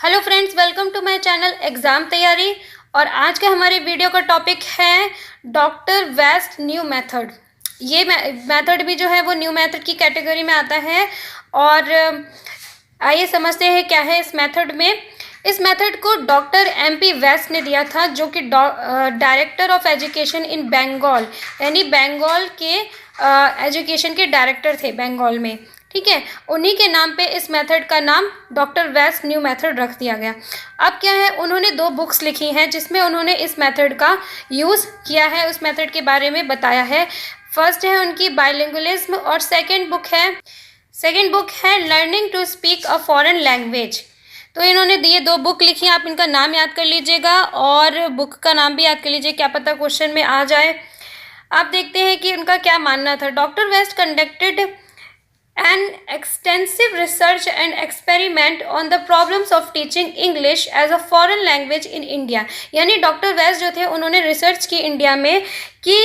Hello friends, welcome to my channel exam तैयारी। और आज का हमारे वीडियो का टॉपिक है डॉक्टर वेस्ट न्यू मेथड। ये मेथड भी जो है वो न्यू मेथड की कैटेगरी में आता है। और आइए समझते हैं क्या है इस मेथड में। इस मेथड को डॉक्टर MP वेस्ट ने दिया था, जो कि director of education in Bengal, यानी बंगाल के एजुकेशन के डायरेक्टर थे बंगाल में। ठीक है, उन्हीं के नाम पे इस मेथड का नाम डॉक्टर वेस्ट न्यू मेथड रख दिया गया। अब क्या है, उन्होंने 2 बुक्स लिखी हैं जिसमें उन्होंने इस मेथड का यूज़ किया है, उस मेथड के बारे में बताया है। फर्स्ट है उनकी बाइलिंगुअलिज्म और सेकंड बुक है learning to speak a foreign language. तो इन्होंने ये 2 बुक लिखी हैं, आप इनका नाम याद कर लीजिएगा और बुक का नाम भी याद कर लीजिए, क्या पता क्वेश्चन में आ जाए। आप देखते हैं कि उनका क्या मानना था। Doctor West conducted an extensive research and experiment on the problems of teaching English as a foreign language in India। यानी डॉक्टर वेस्ट जो थे उन्होंने रिसर्च की इंडिया में कि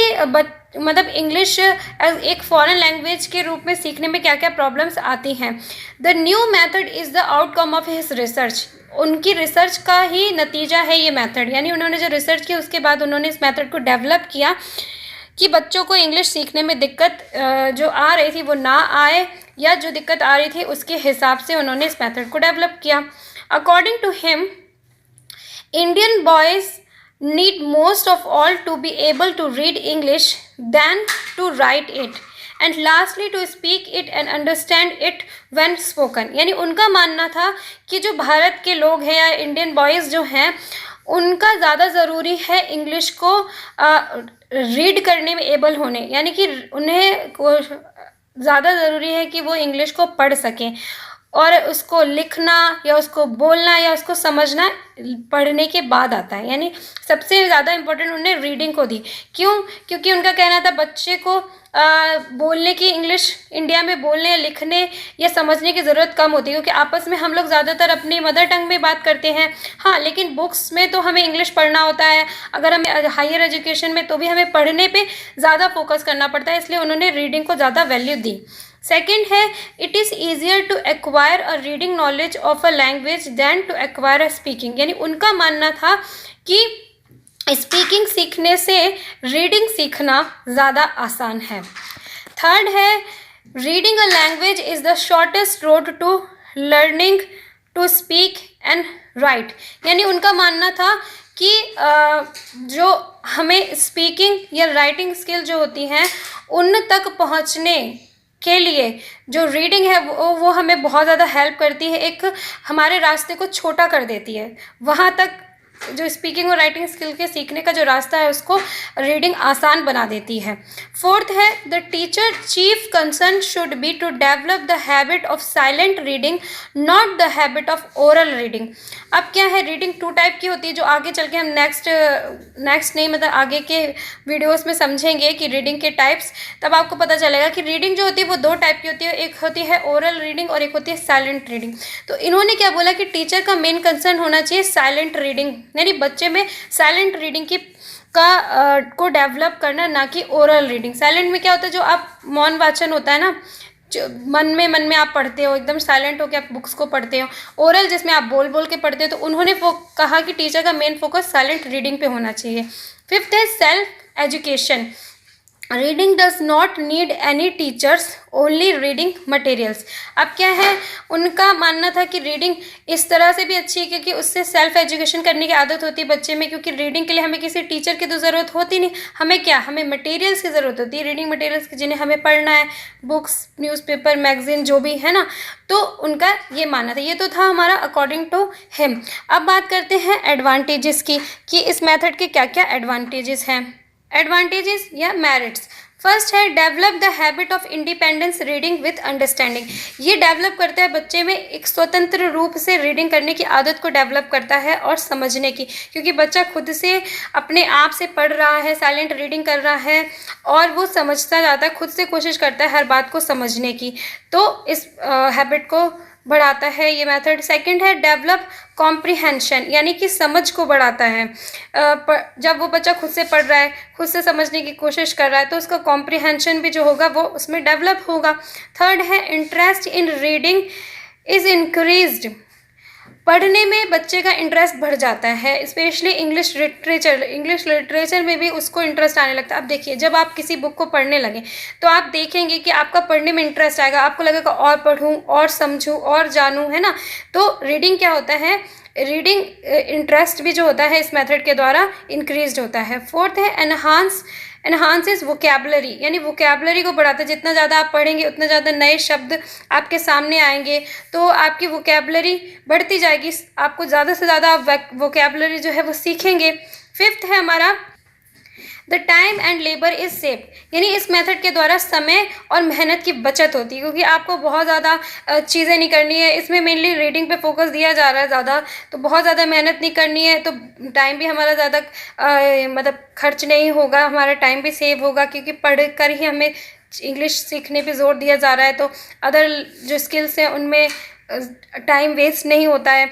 मतलब इंग्लिश एक फॉरेन लैंग्वेज के रूप में सीखने में क्या क्या प्रॉब्लम्स आती हैं। The new method is the outcome of his research. उनकी रिसर्च का ही नतीजा है ये मेथड, यानी उन्होंने जो रिसर्च की उसके बाद उन्होंने इस मेथड को डेवलप किया कि बच्चों को इंग्लिश सीखने में दिक्कत जो आ रही थी वो ना आए, या जो दिक्कत आ रही थी उसके हिसाब से उन्होंने इस मेथड को डेवलप किया। According to him, Indian boys need most of all to be able to read English than to write it and lastly to speak it and understand it when spoken. यानी उनका मानना था कि जो भारत के लोग हैं या इंडियन बॉयज़ जो हैं उनका ज़्यादा ज़रूरी है इंग्लिश को रीड करने में एबल होने, यानी कि उन्हें ज़्यादा ज़रूरी है कि वो इंग्लिश को पढ़ सकें और उसको लिखना या उसको बोलना या उसको समझना पढ़ने के बाद आता है। यानी सबसे ज़्यादा इम्पोर्टेंट उन्होंने रीडिंग को दी। क्यों? क्योंकि उनका कहना था बच्चे को बोलने की, इंग्लिश इंडिया में बोलने या लिखने या समझने की ज़रूरत कम होती है, क्योंकि आपस में हम लोग ज़्यादातर अपनी मदर टंग में बात करते हैं। हाँ, लेकिन बुक्स में तो हमें इंग्लिश पढ़ना होता है, अगर हमें हायर एजुकेशन में तो भी हमें पढ़ने पे ज़्यादा फोकस करना पड़ता है, इसलिए उन्होंने रीडिंग को ज़्यादा वैल्यू दी। सेकेंड है, it is easier to acquire a reading knowledge of a language than to acquire a speaking. यानी उनका मानना था कि स्पीकिंग सीखने से रीडिंग सीखना ज़्यादा आसान है। थर्ड है, reading a language is the shortest road to learning to speak and write. यानी उनका मानना था कि जो हमें स्पीकिंग या राइटिंग स्किल जो होती हैं उन तक पहुंचने के लिए जो रीडिंग है वो हमें बहुत ज़्यादा हेल्प करती है, एक हमारे रास्ते को छोटा कर देती है। वहाँ तक जो स्पीकिंग और राइटिंग स्किल के सीखने का जो रास्ता है उसको रीडिंग आसान बना देती है। फोर्थ है, the teacher chief concern should be to develop the habit of silent reading not the habit of oral reading. अब क्या है, रीडिंग 2 टाइप की होती है, जो आगे चल के हम नेक्स्ट नहीं मतलब आगे के वीडियोस में समझेंगे कि रीडिंग के टाइप्स, तब आपको पता चलेगा कि रीडिंग जो होती है वो 2 टाइप की होती है, एक होती है ओरल रीडिंग और एक होती है साइलेंट रीडिंग। तो इन्होंने क्या बोला कि टीचर का मेन कंसर्न होना चाहिए साइलेंट रीडिंग, यानी बच्चे में साइलेंट रीडिंग को डेवलप करना, ना कि ओरल रीडिंग। साइलेंट में क्या होता है, जो आप मौन वाचन होता है ना, जो मन में आप पढ़ते हो, एकदम साइलेंट होकर आप बुक्स को पढ़ते हो। ओरल जिसमें आप बोल बोल के पढ़ते हो। तो उन्होंने कहा कि टीचर का मेन फोकस साइलेंट रीडिंग पे होना चाहिए। फिफ्थ है self education. Reading does not need any teachers, only reading materials. अब क्या है, उनका मानना था कि रीडिंग इस तरह से भी अच्छी है क्योंकि उससे सेल्फ एजुकेशन करने की आदत होती है बच्चे में, क्योंकि रीडिंग के लिए हमें किसी टीचर की तो ज़रूरत होती नहीं, हमें मटेरियल्स की ज़रूरत होती है, रीडिंग मटेरियल्स की, जिन्हें हमें पढ़ना है, बुक्स, न्यूज़पेपर, मैगजीन जो भी है ना। तो उनका ये मानना था। ये तो था हमारा अकॉर्डिंग टू हिम। अब बात करते हैं एडवांटेजेस की, कि इस मेथड के क्या क्या एडवांटेजेस हैं। एडवांटेजेस या मेरिट्स। फर्स्ट है, develop the habit of independence reading with understanding. ये डेवलप करता है बच्चे में एक स्वतंत्र रूप से रीडिंग करने की आदत को डेवलप करता है और समझने की, क्योंकि बच्चा खुद से अपने आप से पढ़ रहा है, साइलेंट रीडिंग कर रहा है और वो समझता जाता है, खुद से कोशिश करता है हर बात को समझने की। तो इस हैबिट को बढ़ाता है ये मेथड। सेकंड है, डेवलप कॉम्प्रिहेंशन, यानी कि समझ को बढ़ाता है। जब वो बच्चा खुद से पढ़ रहा है, खुद से समझने की कोशिश कर रहा है, तो उसका कॉम्प्रिहेंशन भी जो होगा वो उसमें डेवलप होगा। थर्ड है, interest in reading is increased पढ़ने में बच्चे का इंटरेस्ट बढ़ जाता है, स्पेशली इंग्लिश लिटरेचर में भी उसको इंटरेस्ट आने लगता है। अब देखिए, जब आप किसी बुक को पढ़ने लगें तो आप देखेंगे कि आपका पढ़ने में इंटरेस्ट आएगा, आपको लगेगा और पढ़ूं और समझूं और जानूं, है ना। तो रीडिंग क्या होता है, रीडिंग इंटरेस्ट भी जो होता है इस मेथड के द्वारा इंक्रीज होता है। फोर्थ है एनहांसेस वोकैबुलरी, यानी वोकैबुलरी को बढ़ाता है। जितना ज़्यादा आप पढ़ेंगे उतना ज़्यादा नए शब्द आपके सामने आएंगे, तो आपकी वोकैबुलरी बढ़ती जाएगी, आपको ज़्यादा से ज़्यादा आप वोकैबुलरी जो है वो सीखेंगे। फिफ्थ है हमारा the time and labour is save, यानी इस मेथड के द्वारा समय और मेहनत की बचत होती है, क्योंकि आपको बहुत ज़्यादा चीज़ें नहीं करनी है। इसमें मेनली रीडिंग पे फोकस दिया जा रहा है ज़्यादा, तो बहुत ज़्यादा मेहनत नहीं करनी है, तो टाइम भी हमारा ज़्यादा मतलब खर्च नहीं होगा, हमारा टाइम भी सेव होगा, क्योंकि पढ़ कर ही हमें इंग्लिश सीखने पे जोर दिया जा रहा है, तो अदर जो स्किल्स हैं उनमें टाइम वेस्ट नहीं होता है।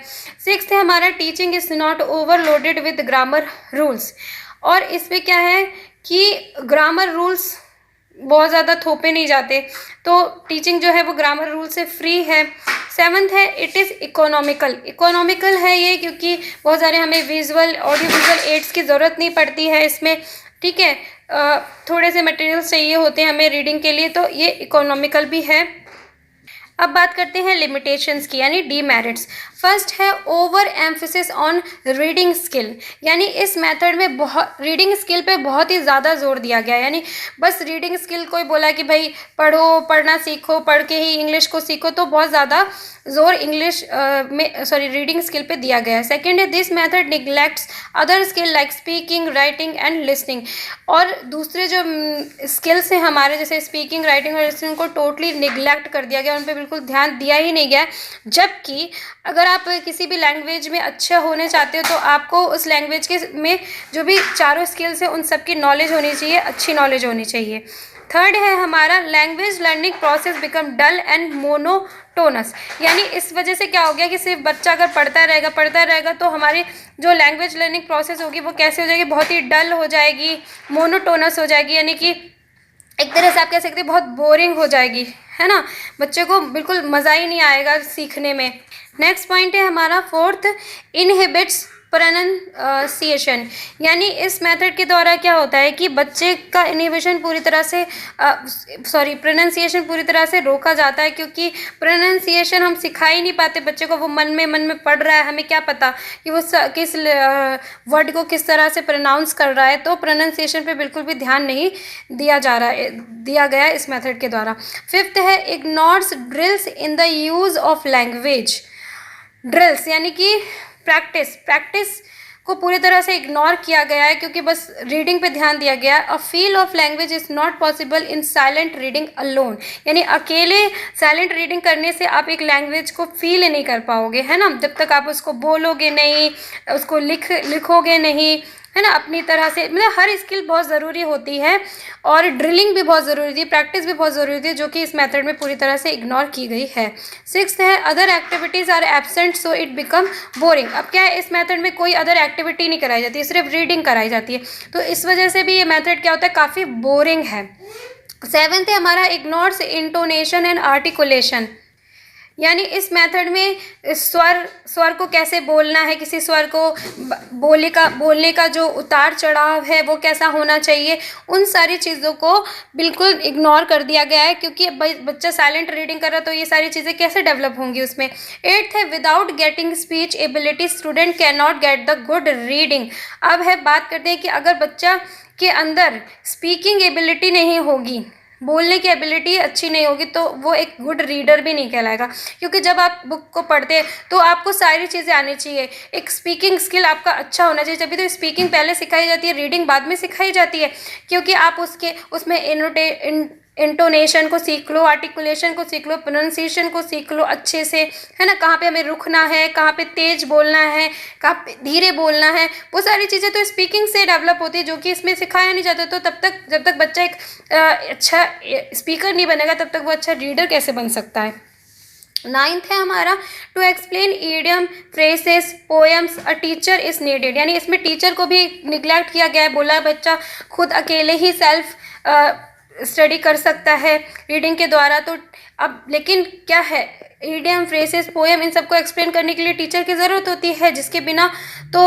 सिक्स्थ है हमारा teaching is not overloaded with grammar rules, और इसमें क्या है कि ग्रामर रूल्स बहुत ज़्यादा थोपे नहीं जाते, तो टीचिंग जो है वो ग्रामर रूल से फ्री है। सेवन्थ है इट इज़ इकोनॉमिकल है ये, क्योंकि बहुत सारे हमें ऑडियो विजुअल एड्स की ज़रूरत नहीं पड़ती है इसमें, ठीक है। थोड़े से मटेरियल्स चाहिए होते हैं हमें रीडिंग के लिए, तो ये इकोनॉमिकल भी है। अब बात करते हैं लिमिटेशंस की, यानी डीमेरिट्स। फर्स्ट है over emphasis on reading skill, यानी इस मेथड में बहुत रीडिंग स्किल पे बहुत ही ज़्यादा जोर दिया गया है, यानी बस रीडिंग स्किल कोई बोला कि भाई पढ़ना सीखो, पढ़ के ही इंग्लिश को सीखो, तो बहुत ज़्यादा जोर रीडिंग स्किल पे दिया गया है। सेकेंड है this method neglects other skill like speaking, writing and listening, और दूसरे जो स्किल्स हैं हमारे जैसे स्पीकिंग, राइटिंग और लिसनिंग को टोटली निगलेक्ट कर दिया गया, उन पर बिल्कुल ध्यान दिया ही नहीं गया। जबकि अगर आप किसी भी लैंग्वेज में अच्छा होने चाहते हो तो आपको उस लैंग्वेज के में जो भी चारों स्किल्स हैं उन सब की नॉलेज होनी चाहिए, अच्छी नॉलेज होनी चाहिए। थर्ड है हमारा language learning process become dull and monotonous, यानी इस वजह से क्या हो गया कि सिर्फ बच्चा अगर पढ़ता रहेगा तो हमारी जो लैंग्वेज लर्निंग प्रोसेस होगी वो कैसे हो जाएगी, बहुत ही डल हो जाएगी, मोनोटोनस हो जाएगी, यानी कि एक तरह से आप कह सकते हैं बहुत बोरिंग हो जाएगी, है ना। बच्चे को बिल्कुल मज़ा ही नहीं आएगा सीखने में। नेक्स्ट पॉइंट है हमारा फोर्थ इनहिबिट्स प्रोनंसिएशन, यानी इस मेथड के द्वारा क्या होता है कि बच्चे का इनहिबिशन पूरी तरह से प्रोनंसिएशन पूरी तरह से रोका जाता है, क्योंकि प्रोनंसिएशन हम सिखा ही नहीं पाते बच्चे को, वो मन में पढ़ रहा है, हमें क्या पता कि वो किस वर्ड को किस तरह से प्रोनाउंस कर रहा है, तो प्रोनंसिएशन पे बिल्कुल भी ध्यान नहीं दिया गया इस मेथड के द्वारा। फिफ्थ है ignores drills in the use of language. Drills यानी कि प्रैक्टिस को पूरी तरह से इग्नोर किया गया है, क्योंकि बस रीडिंग पे ध्यान दिया गया है। A feel of language is not possible in silent reading alone, यानी अकेले साइलेंट रीडिंग करने से आप एक लैंग्वेज को फील नहीं कर पाओगे, है ना। जब तक आप उसको बोलोगे नहीं, उसको लिखोगे नहीं, है ना, अपनी तरह से, मतलब हर स्किल बहुत ज़रूरी होती है और ड्रिलिंग भी बहुत ज़रूरी थी, प्रैक्टिस भी बहुत ज़रूरी थी, जो कि इस मेथड में पूरी तरह से इग्नोर की गई है। सिक्स्थ है other activities are absent so it become boring. अब क्या है, इस मेथड में कोई अदर एक्टिविटी नहीं कराई जाती है, सिर्फ रीडिंग कराई जाती है, तो इस वजह से भी ये मेथड क्या होता है, काफ़ी बोरिंग है। सेवेंथ है हमारा इग्नोर्स इंटोनेशन एंड आर्टिकुलेशन, यानी इस मेथड में स्वर को कैसे बोलना है, किसी स्वर को बोलने का जो उतार चढ़ाव है वो कैसा होना चाहिए, उन सारी चीज़ों को बिल्कुल इग्नोर कर दिया गया है, क्योंकि बच्चा साइलेंट रीडिंग कर रहा है तो ये सारी चीज़ें कैसे डेवलप होंगी उसमें। एट्थ है without getting speech ability student can not get the good reading. अब है बात करते हैं कि अगर बच्चा के अंदर स्पीकिंग एबिलिटी नहीं होगी, बोलने की एबिलिटी अच्छी नहीं होगी, तो वो एक गुड रीडर भी नहीं कहलाएगा, क्योंकि जब आप बुक को पढ़ते हैं तो आपको सारी चीज़ें आनी चाहिए, एक स्पीकिंग स्किल आपका अच्छा होना चाहिए, तभी तो स्पीकिंग पहले सिखाई जाती है, रीडिंग बाद में सिखाई जाती है, क्योंकि आप उसमें इंटोनेशन को सीख लो, आर्टिकुलेशन को सीख लो, प्रोनाउंसिएशन को सीख लो अच्छे से, है ना, कहाँ पे हमें रुकना है, कहाँ पे तेज बोलना है, कहाँ पे धीरे बोलना है, वो सारी चीज़ें तो स्पीकिंग से डेवलप होती है, जो कि इसमें सिखाया नहीं जाता। तो जब तक बच्चा एक अच्छा स्पीकर नहीं बनेगा तब तक वो अच्छा रीडर कैसे बन सकता है। नाइन्थ है हमारा to explain idiom phrases poems a teacher is needed, यानी इसमें टीचर को भी निगलेक्ट किया गया है, बोला बच्चा खुद अकेले ही सेल्फ स्टडी कर सकता है रीडिंग के द्वारा। तो अब लेकिन क्या है, ईडियम, फ्रेसेस, पोएम, इन सबको एक्सप्लेन करने के लिए टीचर की ज़रूरत होती है, जिसके बिना तो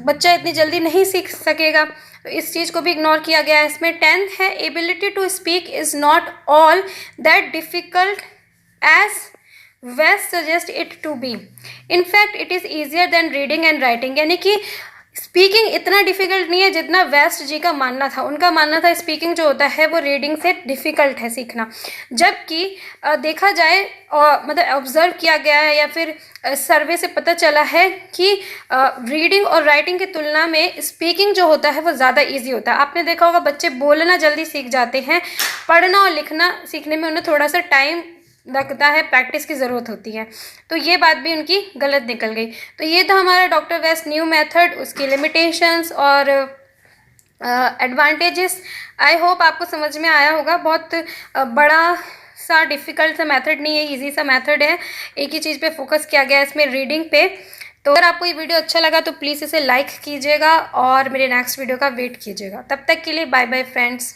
बच्चा इतनी जल्दी नहीं सीख सकेगा। तो इस चीज़ को भी इग्नोर किया गया है इसमें। 10th है, ability to speak is not all that difficult as West suggest it to be. In fact, it is easier than reading and writing. यानी कि स्पीकिंग इतना डिफ़िकल्ट नहीं है जितना वेस्ट जी का मानना था। उनका मानना था स्पीकिंग जो होता है वो रीडिंग से डिफ़िकल्ट है सीखना, जबकि देखा जाए मतलब ऑब्ज़र्व किया गया है या फिर सर्वे से पता चला है कि रीडिंग और राइटिंग की तुलना में स्पीकिंग जो होता है वो ज़्यादा ईजी होता है। आपने देखा होगा बच्चे बोलना जल्दी सीख जाते हैं, पढ़ना और लिखना सीखने में उन्हें थोड़ा सा टाइम लगता है, प्रैक्टिस की ज़रूरत होती है। तो ये बात भी उनकी गलत निकल गई। तो ये था हमारा डॉक्टर वेस्ट न्यू मेथड, उसकी लिमिटेशंस और एडवांटेजेस। आई होप आपको समझ में आया होगा। बहुत बड़ा सा डिफ़िकल्ट सा मेथड नहीं है, इजी सा मेथड है। एक ही चीज़ पे फोकस किया गया है इसमें, रीडिंग पे। तो अगर आपको ये वीडियो अच्छा लगा तो प्लीज़ इसे लाइक कीजिएगा और मेरे नेक्स्ट वीडियो का वेट कीजिएगा। तब तक के लिए बाय बाय फ्रेंड्स।